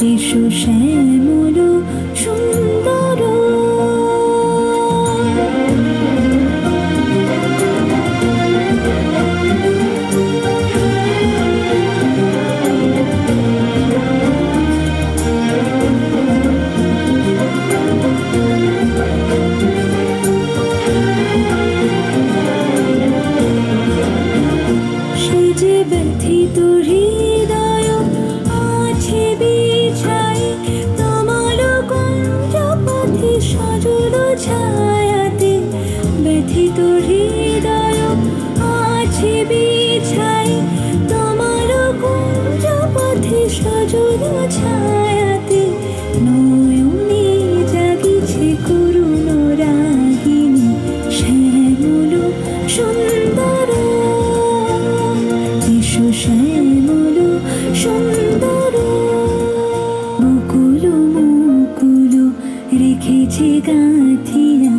এসো শ্যামল সুন্দর সে যে ব্যথিত হৃদয় আছে বিছাই তোমার কুঞ্জ পথে সজল ছায়াতে ব্যথিত হৃদয় আছে বিছাই তোমার কুঞ্জ পথে সজল ছায়াতে নয়নে জাগিছে করুণ রাগিনী শ্যামল সুন্দর এসো শ্যামল সুন্দর বকুল মুকুল রেখেছে গাঁথিয়া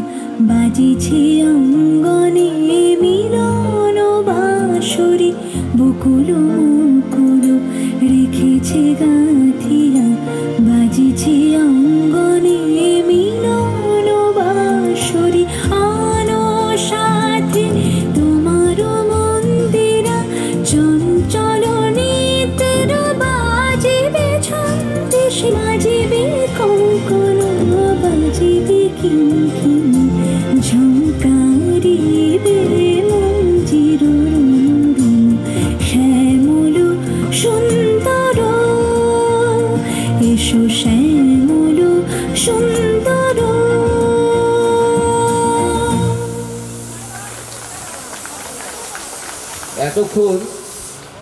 বাজিছে অঙ্গনে মিলন বাঁশরি বকুল মুকুল রেখেছে গাঁথিয়া বাজিছে অঙ্গনে মিলন বাঁশরি আনো সাথে তোমার মন্দিরা চঞ্চল নিতের বাজিবে ছন্দেশ বাজিবে কঙ্কণ বাজিবে কিঙ্কিণী ঝঙ্কারিবে মঞ্জির রুনরুন শ্যামল সুন্দর এসো শ্যামল সুন্দর এতক্ষণ